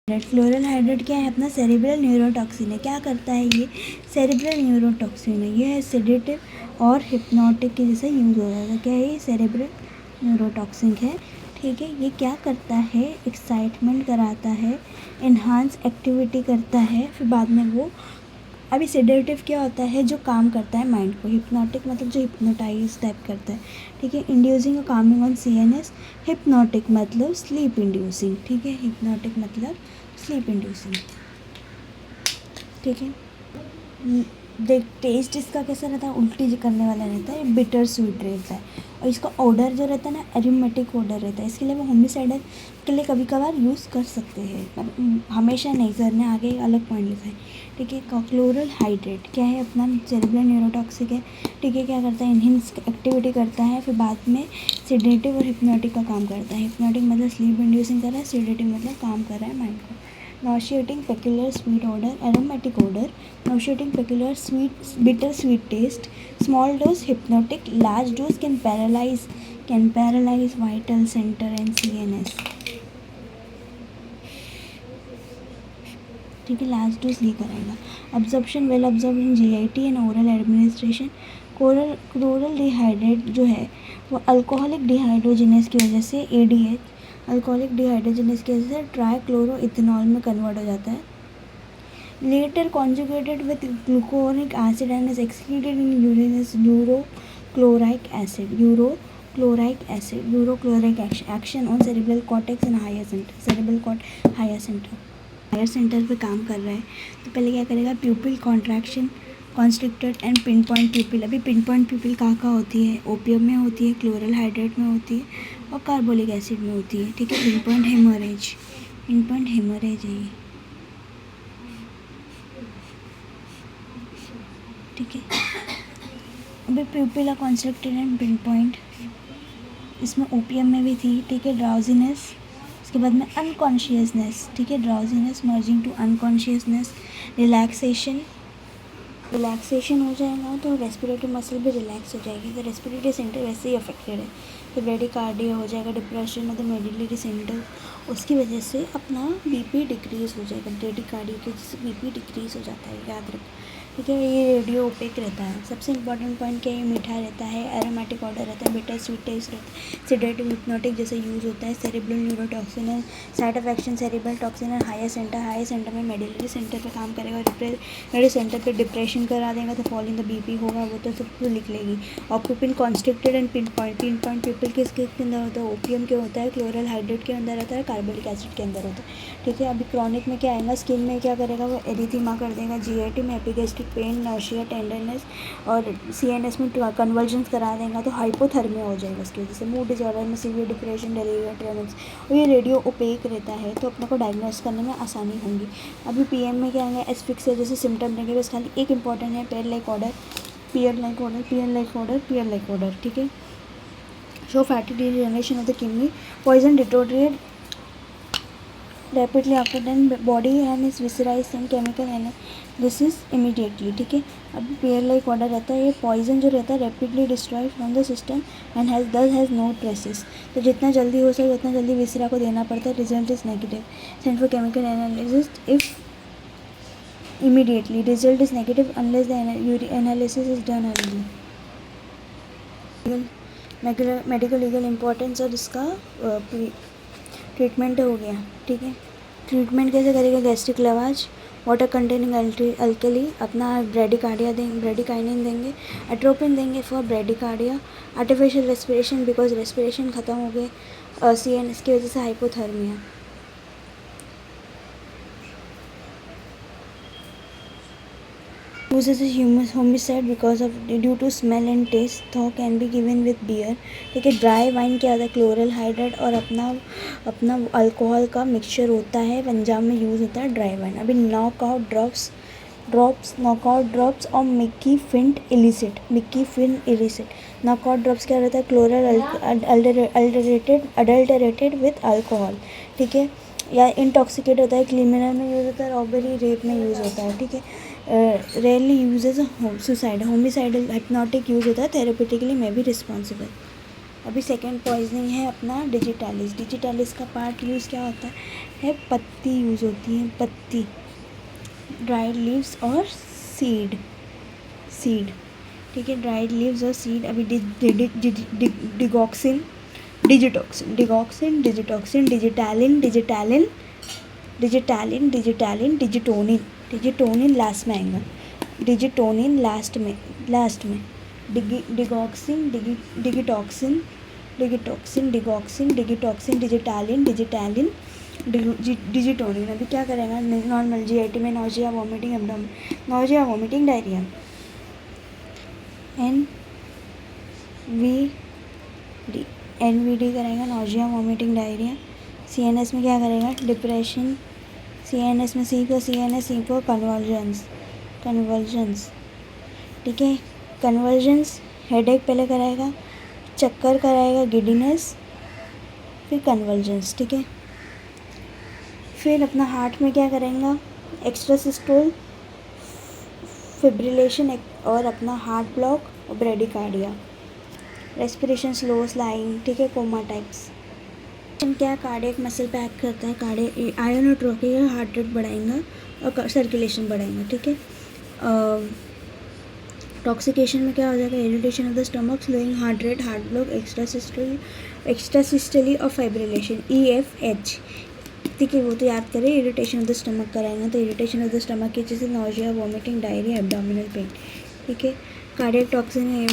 Chloral hydrate क्या है अपना सेरेब्रल न्यूरोटॉक्सिन है। क्या करता है ये सेरेब्रल न्यूरोटॉक्सिन है, ये है सेडेटिव और हिप्नोटिक के जैसे यूज़ हो जाता है। क्या है ये सेरेब्रल न्यूरोटॉक्सिन है, ठीक है। ये क्या करता है एक्साइटमेंट कराता है, इन्हांस एक्टिविटी करता है, फिर बाद में वो अभी सेडेटिव क्या होता है जो काम करता है माइंड को, हिप्नोटिक मतलब जो हिप्नोटाइज टाइप करता है, ठीक है। इंड्यूसिंग और कामिंग ऑन सीएनएस, हिप्नोटिक मतलब स्लीप इंड्यूसिंग, ठीक है। हिप्नोटिक मतलब स्लीप इंड्यूसिंग, ठीक है। देख टेस्ट इसका कैसा रहता है, उल्टी करने वाला रहता है, बिटर स्वीट रहता है, और इसका ऑर्डर जो रहता है ना एरोमेटिक ऑर्डर रहता है। इसके लिए वो होमिसाइडल के लिए कभी कभार यूज़ कर सकते हैं, हमेशा नहीं। सर ने आगे अलग पॉइंट लिखा है, ठीक है। क्लोरल हाइड्रेट क्या है अपना सेरेब्रल न्यूरोटॉक्सिक है, ठीक है। क्या करता है इनहिंस एक्टिविटी करता है, फिर बाद में सेडेटिव और हिप्नोटिक का काम करता है। हिप्नोटिक मतलब स्लीप इंड्यूसिंग कर रहा है, सेडेटिव मतलब काम कर रहा है माइंड को। nauseating peculiar sweet odor, aromatic odor, nauseating peculiar sweet bitter sweet taste, small dose hypnotic, large dose can paralyze vital center and CNS, ठीक है। लार्ज डोज ये कराएगा। Absorption well absorb in GIT and oral administration. Chloral dehydrate जो है वो alcoholic dehydrogenase की वजह से ADH, अल्कोहलिक डिहाइड्रोजिनेस की वजह से ट्राइक्लोरो इथेनॉल में कन्वर्ट हो जाता है। Later conjugated with glucuronic acid and is excreted in urine as urochloric acid, urochloric action on cerebral cortex and higher centre पे काम कर रहा है। तो पहले क्या करेगा, pupil contraction, constricted and pin point pupil. अभी पिन पॉइंट प्यूपिल कहाँ होती है, ओपियम में होती है, क्लोरल हाइड्रेट में होती है और कार्बोलिक एसिड में होती है, ठीक है। पिन पॉइंट हेमोरेज है ये, ठीक है। अभी प्यूपिल कॉन्स्ट्रिक्टेड एंड पिन पॉइंट इसमें ओपियम में भी थी, ठीक है। ड्राउजीनेस, उसके बाद में अनकॉन्शियसनेस, ठीक है। Drowsiness merging to unconsciousness, relaxation हो जाएगा तो रेस्पिरेटरी मसल भी रिलैक्स हो जाएगी, तो रेस्पिरेटरी सेंटर वैसे ही अफेक्टेड है, तो ब्रेडिकार्डिया हो जाएगा, depression of the medullary centre, उसकी वजह से अपना BP डिक्रीज़ हो जाएगा। ब्रेडिकार्डिया की वजह से BP डिक्रीज़ हो जाता है, याद रख, ठीक है। ये रेडियो ओपेक रहता है। सबसे इंपॉर्टेंट पॉइंट क्या है, मीठा रहता है, एरोमेटिक ऑर्डर रहता है, बिटर स्वीट टेस्ट रहता है, सेडेटिव हिप्नोटिक जैसे यूज़ होता है, सेरेब्रल न्यूरोटॉक्सिन है, site of action cerebral toxin है, हायर सेंटर में मेडुलरी सेंटर पे काम करेगा, मेडुलरी सेंटर पे डिप्रेशन करा देगा, तो फॉलिंग द BP होगा, वो तो सब लिख लेगी। और प्यूपिल कॉन्स्ट्रिक्टेड एंड पिन पॉइंट प्यूपिल किसके अंदर होता है, ओपियम के होता है, क्लोरल हाइड्रेट के अंदर रहता है, कार्बोलिक एसिड के अंदर होता है, ठीक है। अभी क्रॉनिक में क्या आएगा, स्किन में क्या करेगा वो एरिथीमा कर देगा, GIT में एपिगेस्ट्रिक पेन, नौशिया, टेंडरनेस, और CNS में कन्वर्जेंस करा देगा, तो हाइपोथर्मिया हो जाएगा उसकी वजह से। मूड डिजॉर्डर में सीवियर डिप्रेशन, डेलीरियम ट्रेमेंस, और ये रेडियो ओपेक रहता है, तो अपने को डायग्नोस करने में आसानी होगी। अभी PM में क्या आएगा, एस्फिक्सिया जैसे सिम्टम देंगे, बस खाली एक इंपॉर्टेंट है, पेयर लाइक ऑर्डर, ठीक है। Show fatty degeneration of the kidney, poison deteriorate rapidly after then body and is viscerized and chemical analysis immediately, ठीक है। अब पेयर लाइक ऑर्डर रहता है, ये पॉइजन जो रहता है rapidly destroy from the system and has no traces, तो जितना जल्दी हो सके उतना जल्दी विसरा को देना पड़ता है। Result is negative, send for chemical analysis if immediately, result is negative unless the analysis is done early. Medical legal importance और इसका ट्रीटमेंट हो गया, ठीक है। ट्रीटमेंट कैसे करेगा, गैस्ट्रिक लवाज, वाटर कंटेनिंग अल्कली, अपना ब्रेडिकाइनिन देंगे, एट्रोपिन देंगे for bradycardia, artificial respiration because respiration ख़त्म हो गए, CNS की वजह से hypothermia. Uses is homicide because of due to smell and taste, though can be given with beer, ठीक है। ड्राई वाइन क्या होता है, क्लोरल हाइड्रेट और अपना अल्कोहल का मिक्सचर होता है, पंजाब में यूज़ होता है ड्राई वाइन। अभी नॉकआउट ड्रॉप्स और Mickey Finn illicit, knockout drops क्या रहता है, क्लोरल अडल्टरेटेड विथ अल्कोहल, ठीक है, या इंटॉक्सिकेट होता है, क्रिमिनल में यूज़ होता है, रॉबरी रेप में यूज़ होता है, ठीक है। Rarely use as suicide, homicidal hypnotic use होता है, थेरेपेटिकली में भी रिस्पॉन्सिबल। अभी सेकेंड पॉइजनिंग है अपना डिजिटालिस का पार्ट यूज़ क्या होता है, है पत्ती यूज़ होती है, पत्ती, ड्राइड लीव्स और सीड, ठीक है, ड्राइड लीव्स और सीड। अभी डिगॉक्सिन, डिजिटॉक्सिन, डिजिटैलिन, डिजिटोनिन लास्ट में आएगा, डिजिटोनिन लास्ट में, डिगॉक्सिन, डिजिटॉक्सिन, डिजिटैलिन, डिजिटोनिन। अभी क्या करेगा नॉर्मल जीआईटी में? Nausea, vomiting, abdomen, nausea, vomiting, diarrhoea, NVD करेगा, नॉजिया, वॉमिटिंग, डायरिया। सीएनएस में क्या करेगा? डिप्रेशन, सीएनएस में सी को कन्वर्जेंस, ठीक है, कन्वर्जेंस, हेडेक पहले कराएगा, चक्कर कराएगा, गिडीनेस, फिर कन्वर्जेंस, ठीक है। फिर अपना हार्ट में क्या करेगा? एक्स्ट्रा सिस्टोल, फिब्रिलेशन और अपना हार्ट ब्लॉक और ब्रेडिकार्डिया, रेस्पिरेशन स्लो, स्लाइंग, ठीक है, कोमा टाइप्स। क्या कार्डियक मसल पैक करता है, कार्डियक आयोनोट्रोपी, हार्ट रेट बढ़ाएगा और सर्कुलेशन बढ़ाएगा, ठीक है। टॉक्सिकेशन में क्या हो जाएगा? Irritation of the stomach, slowing heart rate, heart block, extra systole और फाइब्रिलेशन, EFH, ठीक है। वो तो याद करें, इरिटेशन ऑफ द स्टमक कराएगा, तो इरिटेशन ऑफ द स्टमक की जैसे nausea, vomiting, diarrhoea, abdominal pain, ठीक है। कार्डियक टॉक्सिन है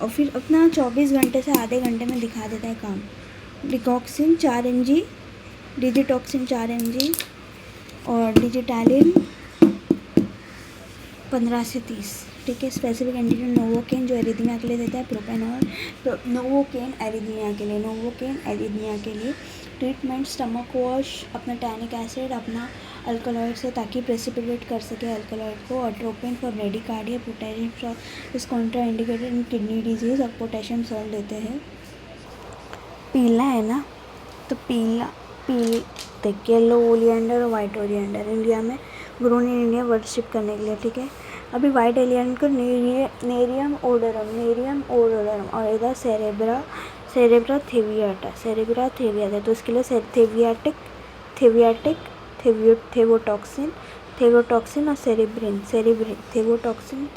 और फिर अपना 24 घंटे से आधे घंटे में दिखा देता है काम। डिगॉक्सिन 4 mg, डिजिटॉक्सिन 4 mg और डिजिटैलिन 15 से 30, ठीक है। स्पेसिफिक एंटीडोट नोवोकेन जो एरिथमिया के लिए देता है, प्रोपेनॉल, नोवोकेन एरिथमिया के लिए, ट्रीटमेंट स्टमक वॉश, अपना टैनिक एसिड, अपना अल्कलॉइड से, ताकि प्रेसिपिटेट कर सके अल्कलॉइड को, atropine for bradycardia, potassium salt is contra indicated in kidney disease, और पोटेशियम सॉल्ट देते हैं। पीला है ना, तो देख, येलो ओलियंडर और वाइट ओलियंडर इंडिया में ग्रोन इन इंडिया वर्शिप करने के लिए, ठीक है। अभी वाइट एलियन को नेरियम ओडोरम और इधर सेरेब्रा थेवियाटा, तो उसके लिए थेवोटॉक्सिन और सेरेब्रिन, थेवोटॉक्सिन,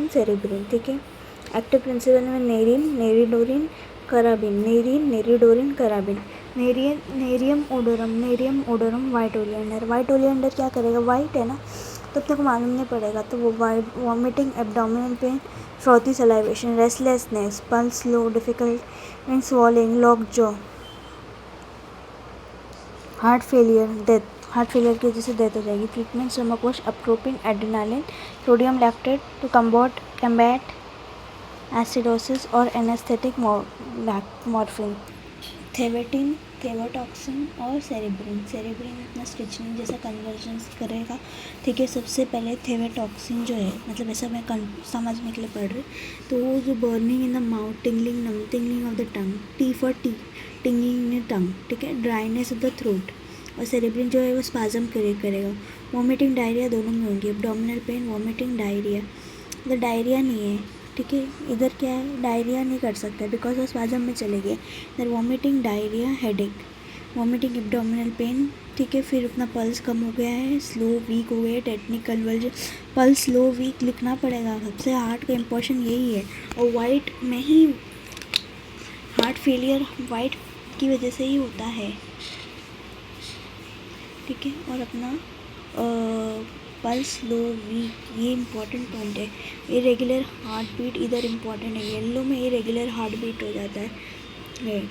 सेरेब्रिन, ठीक है। एक्टिव प्रिंसिपल में नेरिडोरिन, कराबिन, नेरियम ओडोरम, वाइट ओलियंडर क्या करेगा? वाइट है ना, तब तक मालूम नहीं पड़ेगा, तो वो white, vomiting, abdominal pain, frothy salivation, restlessness, pulse slow, difficult in swallowing, lock jaw, heart failure की वजह से डेथ हो जाएगी। Treatment stomach wash, atropine, adrenaline, sodium lactate to combat acidosis और एनेस्थेटिक मॉर्फिन, थेवोटॉक्सिन और सेरेब्रिन अपना स्ट्रिचनिंग जैसा convergence करेगा, ठीक है। सबसे पहले थेवोटॉक्सिन जो है, मतलब ऐसा मैं समझने के लिए पढ़ रही, तो वो जो burning in the mouth, tingling of the tongue, T for tingling in the tongue, ठीक है, ड्राइनेस ऑफ द थ्रोट, और सेरेब्रिन जो है वो स्पाजम करेगा। वॉमिटिंग, डायरिया दोनों में होंगी, एब्डोमिनल पेन, वॉमिटिंग, डायरिया, मतलब डायरिया नहीं है, ठीक है, इधर क्या है, डायरिया नहीं कर सकता बिकॉज वो स्पाजम में चले गए, इधर vomiting, diarrhoea, headache, vomiting, abdominal pen, ठीक है। फिर अपना पल्स कम हो गया है, स्लो वीक हो गया, technique conversion, pulse slow weak लिखना पड़ेगा, सबसे हार्ट का इम्पोर्शन यही है। और वाइट में ही हार्ट फेलियर वाइट की वजह से ही होता है, ठीक है। और अपना पल्स लो वीक, ये इम्पॉर्टेंट पॉइंट है। इरेगुलर हार्ट बीट इधर इम्पॉर्टेंट है, येलो में इरेगुलर हार्ट बीट हो जाता है,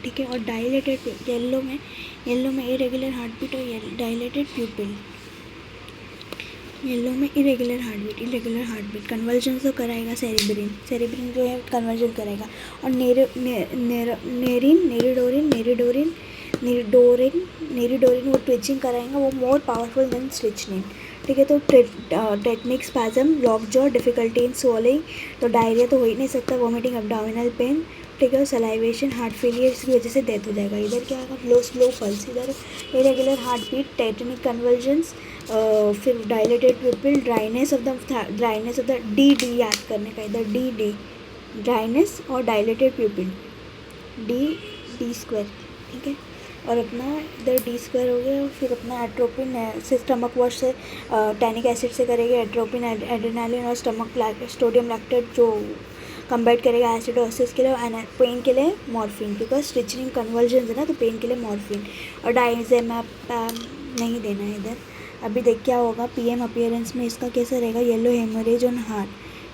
ठीक है। और डायलेटेड येलो में इरेगुलर हार्ट बीट और डायलेटेड प्यूपिल, येलो में इरेगुलर हार्ट बीट, कन्वर्जन तो कराएगा सेरेब्रिन जो है कन्वर्जन करेगा। और नेरिडोरिन वो ट्विचिंग कराएगा, वो मोर पावरफुल देन स्ट्रिचनिन, ठीक है। तो technique spasm, lock jaw, difficulty in swallowing, तो डायरिया तो हो ही नहीं सकता, वॉमिटिंग, एब्डोमिनल पेन, ठीक है, सलाइवेशन, हार्ट फेलियर, इसकी वजह से डेथ हो जाएगा। इधर क्या होगा? स्लो पल्स, इधर irregular heart beat, technique convergence, फिर dilated pupil, dryness of the D याद करने का, इधर डी ड्राइनेस और डायलेटेड प्यूपिल, डी स्क्वायर, ठीक है। और अपना इधर D² हो गया। फिर अपना एट्रोपिन से स्टमक वॉश से टैनिक एसिड से करेंगे, एट्रोपिन एड्रेनालिन और सोडियम लैक्टेट जो कम्बैट करेगा एसिडोसिस के लिए, और पेन के लिए मॉर्फिन, बिकॉज स्टिचिंग कन्वर्जन है ना, तो पेन के लिए मॉर्फिन। और डाइजेमापैम नहीं देना है इधर। अभी देख क्या होगा PM अपीयरेंस में इसका कैसा रहेगा, येलो हेमरेज ऑन हार्ट,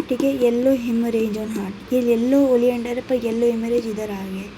ठीक है, येलो हेमरेज ऑन हार्ट, ये येलो ओलिएंडर है पर येलो हेमरेज इधर आ गया।